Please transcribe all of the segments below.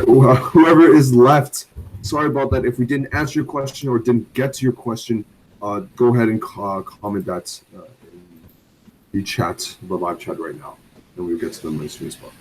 right, whoever is left, sorry about that. If we didn't answer your question or didn't get to your question, go ahead and comment that in the chat, the live chat right now, and we'll get to them as soon as possible.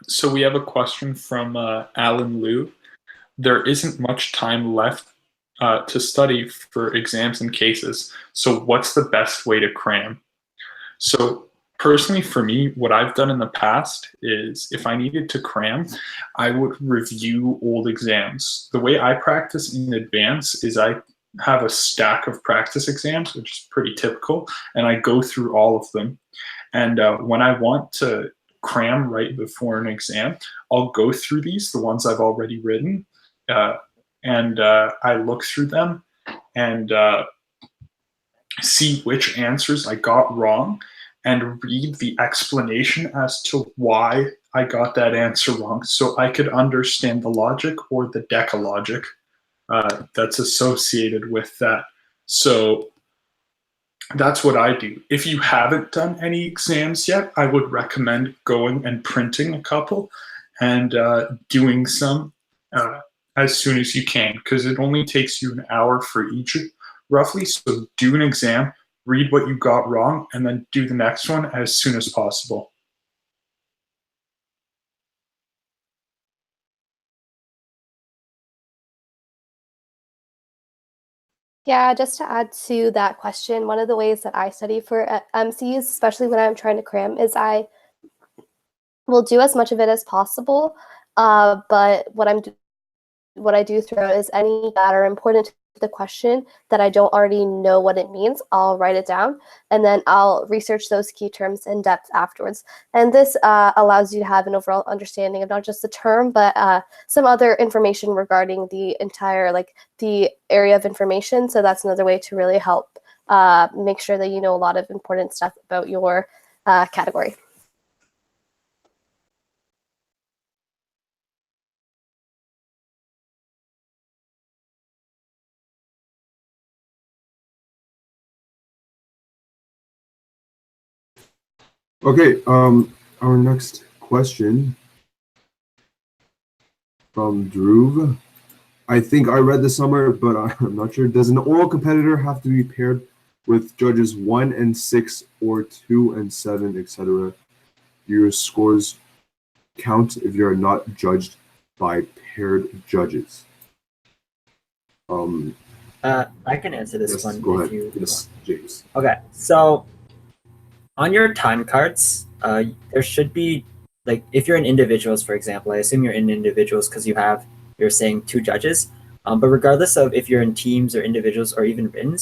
So we have a question from Alan Liu. There isn't much time left to study for exams and cases. So what's the best way to cram? So personally, for me, what I've done in the past is if I needed to cram, I would review old exams. The way I practice in advance is I have a stack of practice exams, which is pretty typical, and I go through all of them. And when I want to cram right before an exam, I'll go through these, the ones I've already written, and I look through them and see which answers I got wrong and read the explanation as to why I got that answer wrong, so I could understand the logic or the DECA logic that's associated with that. So that's what I do. If you haven't done any exams yet, I would recommend going and printing a couple and doing some as soon as you can, because it only takes you an hour for each roughly. So do an exam, read what you got wrong, and then do the next one as soon as possible. Yeah, just to add to that question, one of the ways that I study for MCs, especially when I'm trying to cram, is I will do as much of it as possible. But what I do throughout is any that are important to the question that I don't already know what it means, I'll write it down, and then I'll research those key terms in depth afterwards. And this allows you to have an overall understanding of not just the term, but some other information regarding the entire, the area of information. So that's another way to really help make sure that you know a lot of important stuff about your category. Okay, our next question from Dhruv. I think I read this somewhere, but I'm not sure. Does an oral competitor have to be paired with judges 1 and 6 or 2 and 7, etc.? Do your scores count if you're not judged by paired judges? I can answer this yes, one. Go if ahead. You yes, James. Okay, so on your time cards, there should be, if you're in individuals, for example, I assume you're in individuals because you're saying 2 judges. But regardless of if you're in teams or individuals or even written,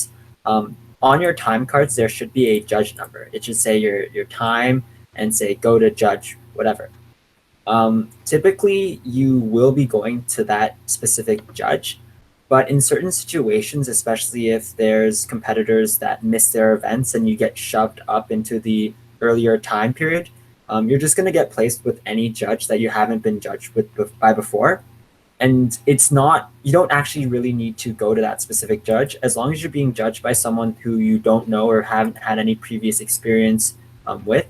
on your time cards, there should be a judge number. It should say your time and say go to judge, whatever. Typically, you will be going to that specific judge. But in certain situations, especially if there's competitors that miss their events and you get shoved up into the earlier time period, you're just going to get placed with any judge that you haven't been judged by before. And you don't actually really need to go to that specific judge as long as you're being judged by someone who you don't know or haven't had any previous experience with.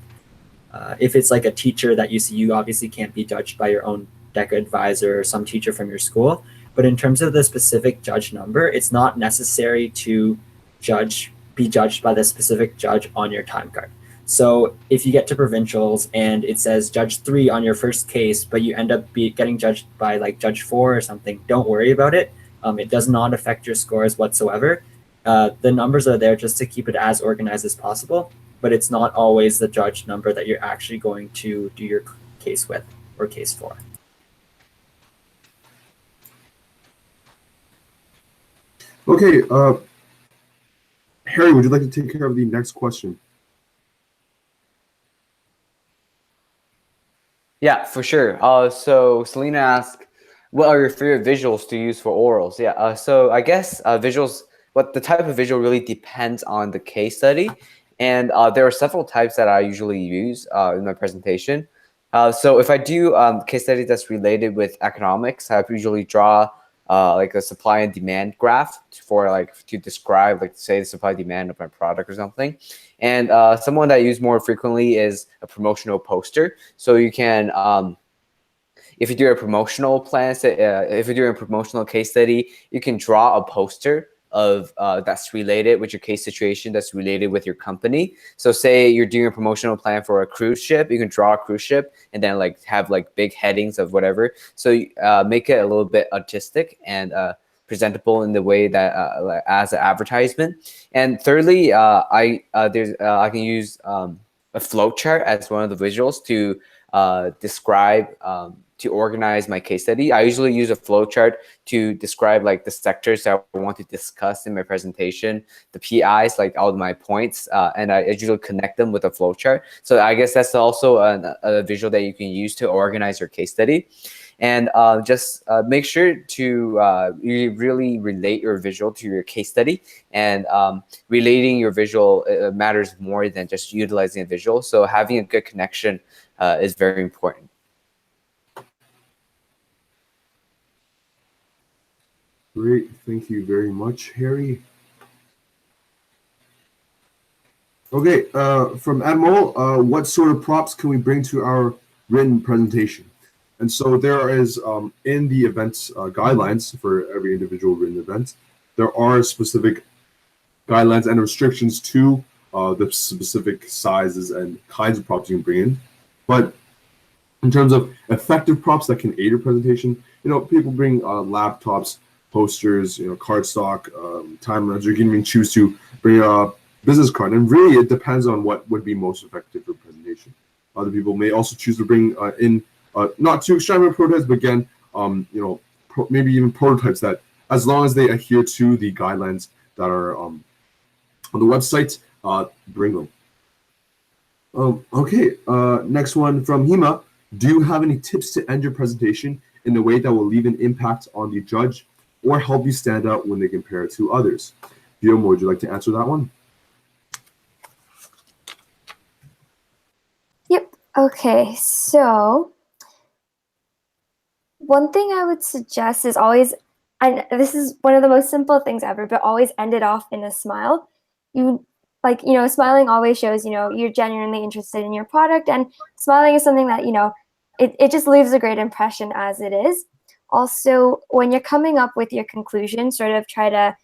If it's like a teacher that you see, you obviously can't be judged by your own DECA advisor or some teacher from your school. But in terms of the specific judge number, it's not necessary to be judged by the specific judge on your time card. So if you get to provincials and it says judge 3 on your first case, but you end up getting judged by judge 4 or something, don't worry about it. It does not affect your scores whatsoever. The numbers are there just to keep it as organized as possible, but it's not always the judge number that you're actually going to do your case with or case for. Okay, Harry, would you like to take care of the next question? Yeah, for sure. So Selena asked, what are your favorite visuals to use for orals? Yeah, so I guess visuals, what the type of visual really depends on the case study. And there are several types that I usually use in my presentation. So if I do case study that's related with economics, I usually draw like a supply and demand graph for like to describe, like say the supply demand of my product or something. And someone that I use more frequently is a promotional poster. So you can, if you do a promotional plan, if you're doing a promotional case study, you can draw a poster of that's related with your case situation, that's related with your company. So say you're doing a promotional plan for a cruise ship, you can draw a cruise ship and then like have like big headings of whatever. So make it a little bit artistic and presentable in the way that like, as an advertisement. And thirdly, I can use a flow chart as one of the visuals to describe to organize my case study. I usually use a flow chart to describe like the sectors that I want to discuss in my presentation, the PIs, like all of my points, and I usually connect them with a flow chart. So I guess that's also a visual that you can use to organize your case study. And just make sure to you really relate your visual to your case study. And relating your visual matters more than just utilizing a visual. So having a good connection is very important. Great, thank you very much, Harry. Okay, from Admiral, what sort of props can we bring to our written presentation? And so there is, in the events guidelines for every individual written event, there are specific guidelines and restrictions to the specific sizes and kinds of props you can bring in. But in terms of effective props that can aid your presentation, people bring laptops, posters, cardstock, timelines, or you can even choose to bring a business card. And really, it depends on what would be most effective for presentation. Other people may also choose to bring in not too extravagant prototypes, but again, maybe even prototypes that, as long as they adhere to the guidelines that are on the website, bring them. Okay, next one from Hema. Do you have any tips to end your presentation in a way that will leave an impact on the judge or help you stand out when they compare it to others? Guillaume, would you like to answer that one? Yep. Okay, so one thing I would suggest is always, and this is one of the most simple things ever, but always end it off in a smile. Smiling always shows, you're genuinely interested in your product, and smiling is something that, it just leaves a great impression as it is. Also, when you're coming up with your conclusion, sort of try to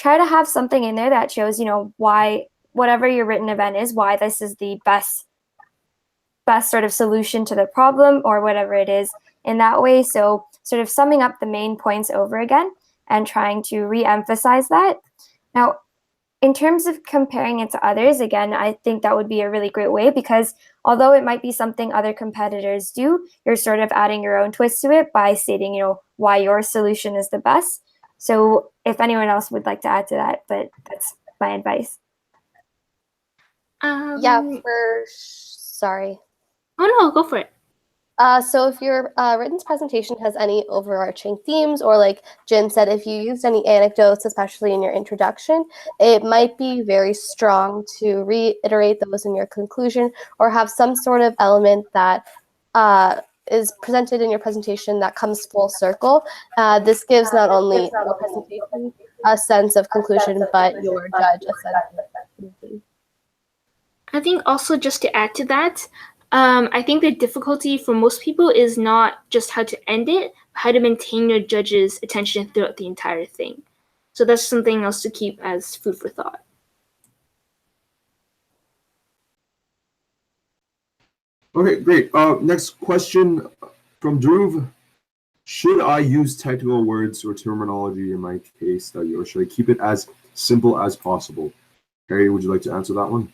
have something in there that shows, why whatever your written event is, why this is the best sort of solution to the problem or whatever it is in that way. So sort of summing up the main points over again and trying to re-emphasize that. Now, in terms of comparing it to others, again, I think that would be a really great way, because although it might be something other competitors do, you're sort of adding your own twist to it by stating, why your solution is the best. So if anyone else would like to add to that, but that's my advice. Sorry. Oh no, go for it. So if your written presentation has any overarching themes, or like Jin said, if you used any anecdotes, especially in your introduction, it might be very strong to reiterate those in your conclusion, or have some sort of element that is presented in your presentation that comes full circle. This gives not only your presentation a sense of conclusion, but your judge a sense of conclusion. I think also, just to add to that, I think the difficulty for most people is not just how to end it, but how to maintain your judge's attention throughout the entire thing. So that's something else to keep as food for thought. Okay, great. Next question from Dhruv. Should I use technical words or terminology in my case study, or should I keep it as simple as possible. Harry, would you like to answer that one?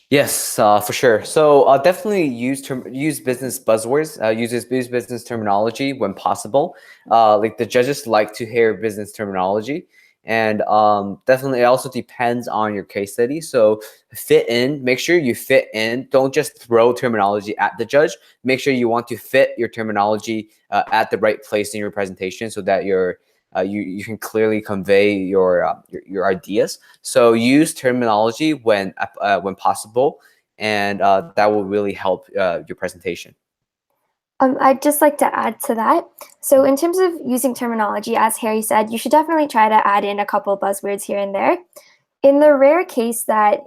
Yes, for sure. So definitely use business buzzwords, use business terminology when possible. Like the judges like to hear business terminology, and definitely it also depends on your case study. So make sure you fit in. Don't just throw terminology at the judge. Make sure you want to fit your terminology at the right place in your presentation so that you can clearly convey your ideas. So use terminology when possible, and that will really help your presentation. I'd just like to add to that. So in terms of using terminology, as Harry said, you should definitely try to add in a couple buzzwords here and there. In the rare case that,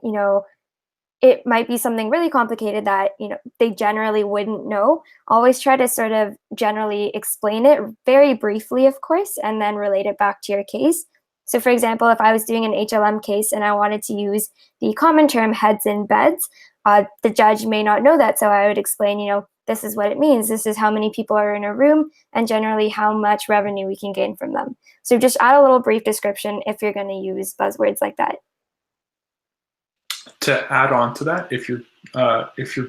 it might be something really complicated that, they generally wouldn't know, always try to sort of generally explain it very briefly, of course, and then relate it back to your case. So for example, if I was doing an HLM case and I wanted to use the common term heads and beds, the judge may not know that. So I would explain, this is what it means. This is how many people are in a room and generally how much revenue we can gain from them. So just add a little brief description if you're going to use buzzwords like that. To add on to that, if your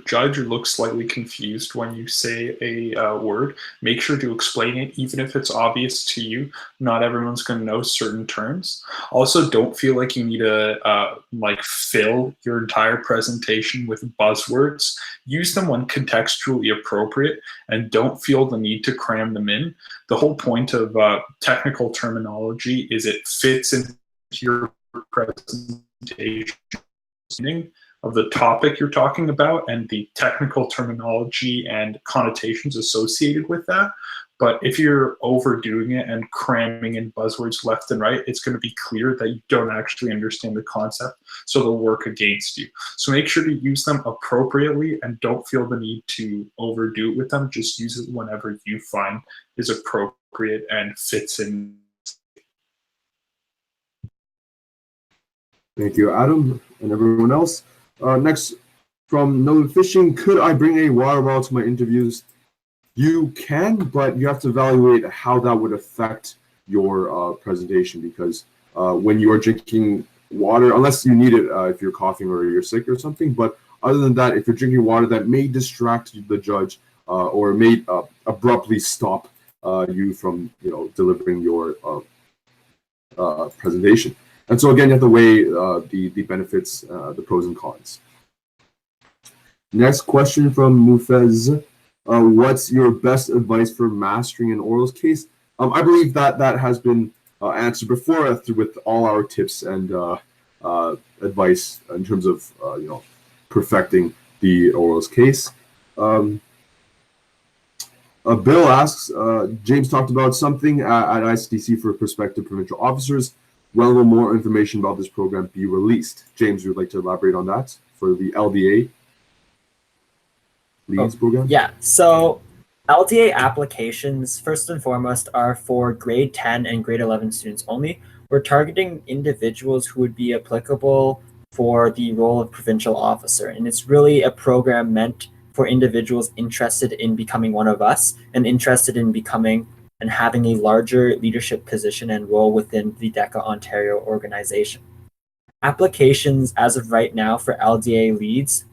judge looks slightly confused when you say a word, make sure to explain it, even if it's obvious to you. Not everyone's going to know certain terms. Also, don't feel like you need to fill your entire presentation with buzzwords. Use them when contextually appropriate, and don't feel the need to cram them in. The whole point of technical terminology is it fits into your presentation of the topic you're talking about and the technical terminology and connotations associated with that. But if you're overdoing it and cramming in buzzwords left and right, it's going to be clear that you don't actually understand the concept, so they'll work against you. So make sure to use them appropriately and don't feel the need to overdo it with them. Just use it whenever you find is appropriate and fits in. Thank you, Adam, and everyone else. Next, from No Fishing, could I bring a water bottle to my interviews? You can, but you have to evaluate how that would affect your presentation, because when you are drinking water, unless you need it if you're coughing or you're sick or something, but other than that, if you're drinking water, that may distract the judge or may abruptly stop you from delivering your presentation. And so again, you have to weigh the benefits, the pros and cons. Next question from Mufez. What's your best advice for mastering an orals case? I believe that has been answered before with all our tips and advice in terms of perfecting the orals case. Bill asks, James talked about something at ICDC for prospective provincial officers. When will more information about this program be released? James, would you like to elaborate on that for the LDA Leads program? Yeah, so LDA applications, first and foremost, are for grade 10 and grade 11 students only. We're targeting individuals who would be applicable for the role of provincial officer. And it's really a program meant for individuals interested in becoming one of us and interested in becoming and having a larger leadership position and role within the DECA Ontario organization. Applications as of right now for LDA leads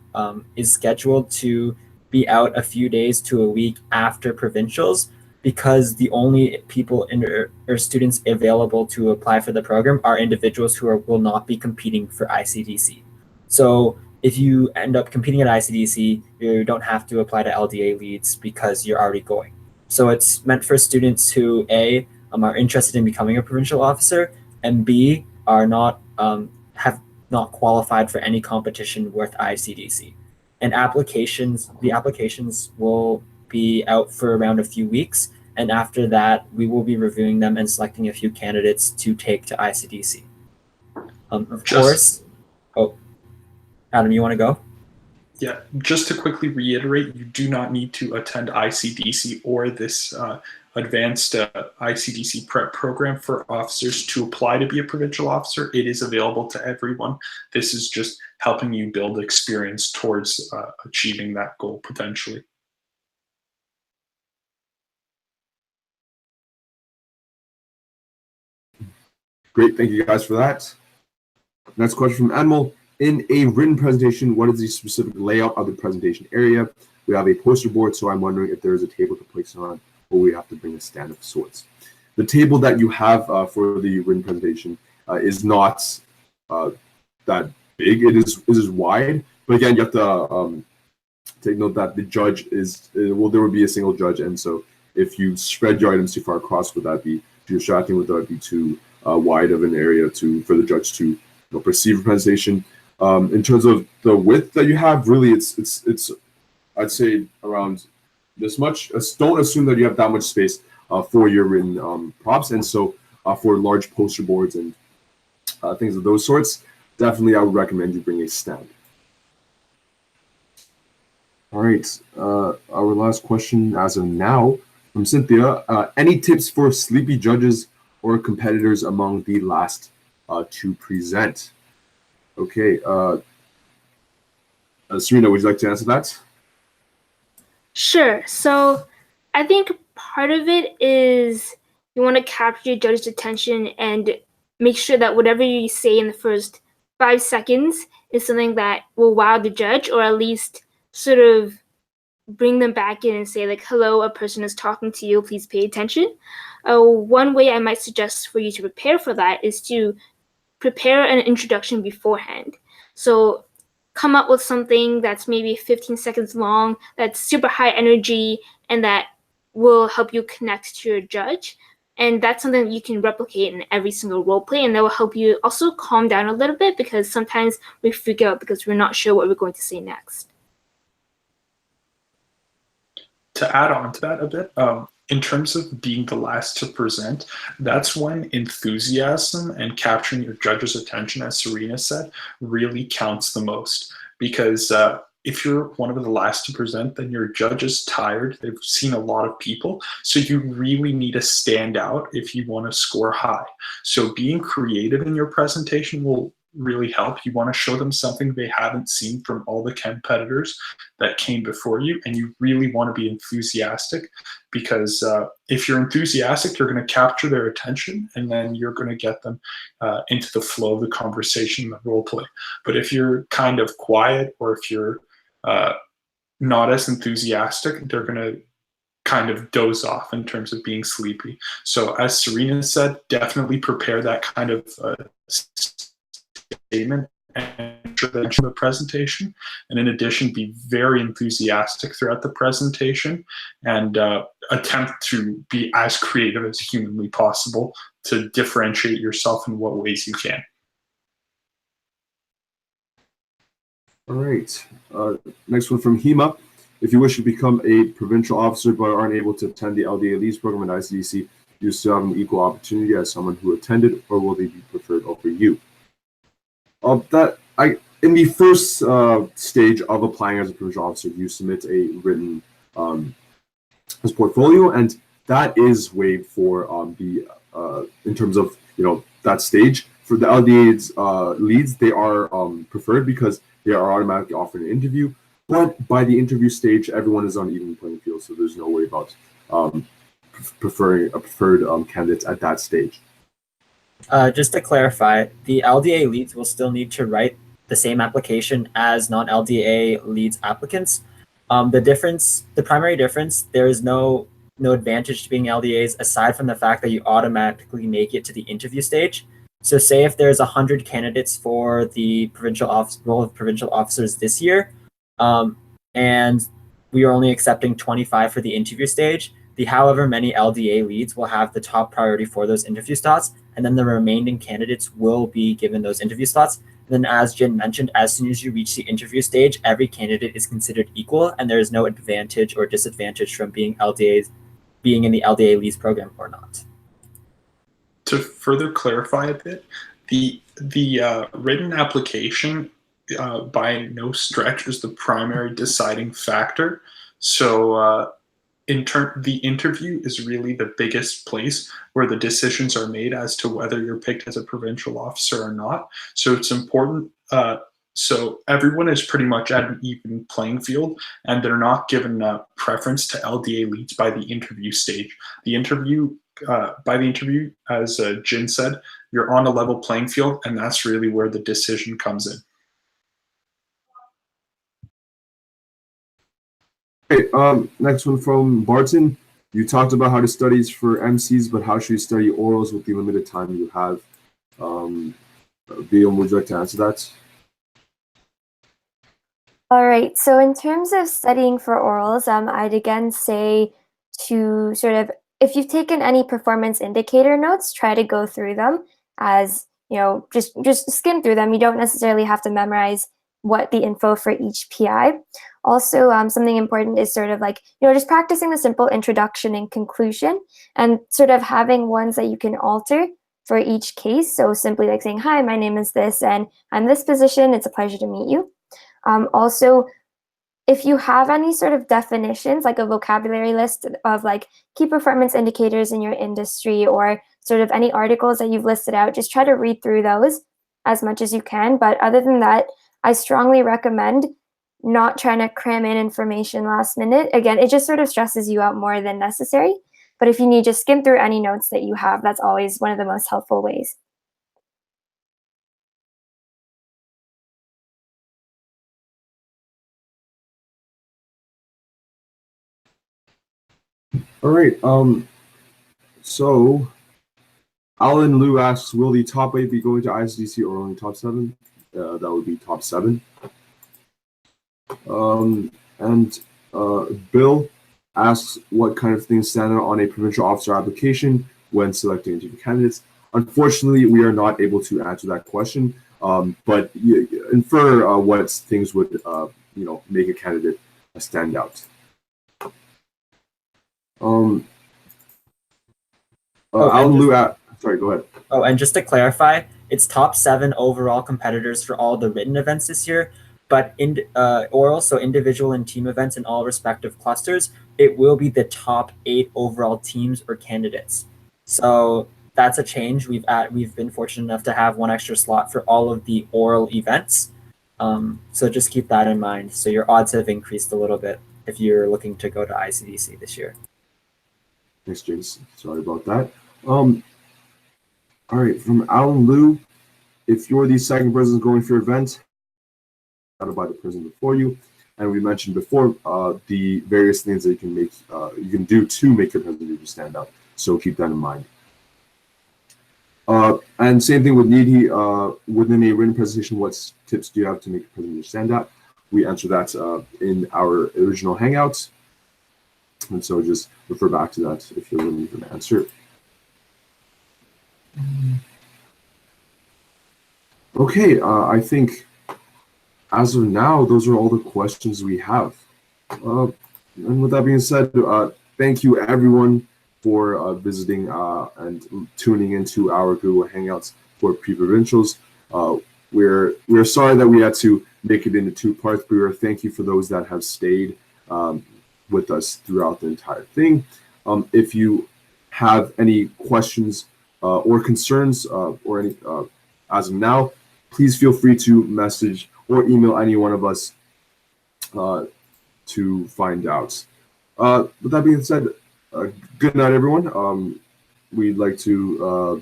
is scheduled to be out a few days to a week after provincials, because the only people or students available to apply for the program are individuals who will not be competing for ICDC. So if you end up competing at ICDC, you don't have to apply to LDA leads because you're already going. So it's meant for students who A, are interested in becoming a provincial officer, and B, are not have not qualified for any competition with ICDC. And the applications will be out for around a few weeks, and after that, we will be reviewing them and selecting a few candidates to take to ICDC. Of course. Oh, Adam, you want to go? Yeah, just to quickly reiterate, you do not need to attend ICDC or this advanced ICDC prep program for officers to apply to be a provincial officer. It is available to everyone. This is just helping you build experience towards achieving that goal potentially. Great, thank you guys for that. Next question from Animal. In a written presentation, what is the specific layout of the presentation area? We have a poster board, so I'm wondering if there is a table to place on, or we have to bring a stand of sorts. The table that you have for the written presentation is not that big. It is wide, but again, you have to take note that the judge is, well, there would be a single judge, and so if you spread your items too far across, would that be too distracting? Would that be too wide of an area for the judge to perceive a presentation? In terms of the width that you have, really, it's I'd say around this much. Don't assume that you have that much space for your written props, and so for large poster boards and things of those sorts, definitely I would recommend you bring a stand. All right, our last question as of now from Cynthia. Any tips for sleepy judges or competitors among the last to present? Okay, Serena, would you like to answer that? Sure. So I think part of it is you want to capture your judge's attention and make sure that whatever you say in the first 5 seconds is something that will wow the judge, or at least sort of bring them back in and say, like, hello, a person is talking to you, please pay attention. One way I might suggest for you to prepare for that is to prepare an introduction beforehand. So come up with something that's maybe 15 seconds long, that's super high energy, and that will help you connect to your judge. And that's something that you can replicate in every single role play, and that will help you also calm down a little bit, because sometimes we freak out because we're not sure what we're going to say next. To add on to that a bit, in terms of being the last to present, that's when enthusiasm and capturing your judge's attention, as Serena said, really counts the most. Because if you're one of the last to present, then your judge is tired. They've seen a lot of people. So you really need to stand out if you want to score high. So being creative in your presentation will really help. You want to show them something they haven't seen from all the competitors that came before you, and you really want to be enthusiastic, because if you're enthusiastic, you're going to capture their attention, and then you're going to get them into the flow of the conversation, the role play. But if you're kind of quiet, or if you're not as enthusiastic, they're going to kind of doze off in terms of being sleepy. So as Serena said, definitely prepare that kind of statement and the presentation, and in addition, be very enthusiastic throughout the presentation, and attempt to be as creative as humanly possible to differentiate yourself in what ways you can. All right, next one from Hema. If you wish to become a provincial officer but aren't able to attend the LDA Leads program at ICDC, you still have an equal opportunity as someone who attended, or will they be preferred over you? In the first stage of applying as a provincial officer, you submit a written as portfolio, and that is waived for in terms of that stage. For the LDA's leads, they are preferred because they are automatically offered an interview. But by the interview stage, everyone is on an even playing field, so there's no worry about preferring a preferred candidates at that stage. Just to clarify, the LDA leads will still need to write the same application as non-LDA leads applicants. The primary difference, there is no advantage to being LDAs aside from the fact that you automatically make it to the interview stage. So say if there's 100 candidates for the role of provincial officers this year, and we are only accepting 25 for the interview stage, the however many LDA leads will have the top priority for those interview slots, and then the remaining candidates will be given those interview slots. And then, as Jin mentioned, as soon as you reach the interview stage, every candidate is considered equal, and there is no advantage or disadvantage from being in the LDA leads program or not. To further clarify a bit, the written application by no stretch is the primary deciding factor. So the interview is really the biggest place where the decisions are made as to whether you're picked as a provincial officer or not. So it's important. So everyone is pretty much at an even playing field, and they're not given a preference to LDA leads by the interview stage. The interview by the interview, as Jin said, you're on a level playing field, and that's really where the decision comes in. Okay, next one from Barton. You talked about how to study for MCs, but how should you study orals with the limited time you have? Guillaume, would you like to answer that? All right, so in terms of studying for orals, I'd again say to sort of, if you've taken any performance indicator notes, try to go through them as, you know, just skim through them. You don't necessarily have to memorize what the info for each PI. Also, something important is sort of like, you know, just practicing the simple introduction and conclusion and sort of having ones that you can alter for each case. So simply like saying, hi, my name is this, and I'm this position. It's a pleasure to meet you. Also, if you have any sort of definitions, like a vocabulary list of like key performance indicators in your industry or sort of any articles that you've listed out, just try to read through those as much as you can. But other than that, I strongly recommend not trying to cram in information last minute. Again, it just sort of stresses you out more than necessary. But if you need, just skim through any notes that you have. That's always one of the most helpful ways. All right. So Alan Liu asks, will the top 8 be going to ISDC or only top 7? That would be top 7. And Bill asks, what kind of things stand out on a provincial officer application when selecting interview candidates? Unfortunately, we are not able to answer that question, but infer what things would you know, make a candidate stand out. Alan Liu, sorry, go ahead. Oh, and just to clarify, it's top 7 overall competitors for all the written events this year, but in oral, so individual and team events in all respective clusters, it will be the top 8 overall teams or candidates. So that's a change. We've been fortunate enough to have one extra slot for all of the oral events. So just keep that in mind. So your odds have increased a little bit if you're looking to go to ICDC this year. Thanks, James. Sorry about that. All right, from Alan Liu, if you're the second person going for your event, out by the person before you, and we mentioned before the various things that you can make, you can do to make your presentation stand out. So keep that in mind. And same thing with Needy, within a written presentation, what tips do you have to make your presentation stand out? We answer that in our original Hangouts. And so just refer back to that if you're looking for an answer. Okay, I think as of now, those are all the questions we have. And with that being said, thank you everyone for visiting and tuning into our Google Hangouts for Pre-Provincials. We're sorry that we had to make it into 2 parts, but thank you for those that have stayed with us throughout the entire thing. If you have any questions or concerns or any as of now, please feel free to message or email any one of us to find out. With that being said, good night, everyone. We'd like to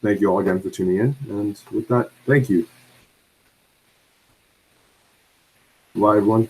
thank you all again for tuning in. And with that, thank you. Bye, everyone.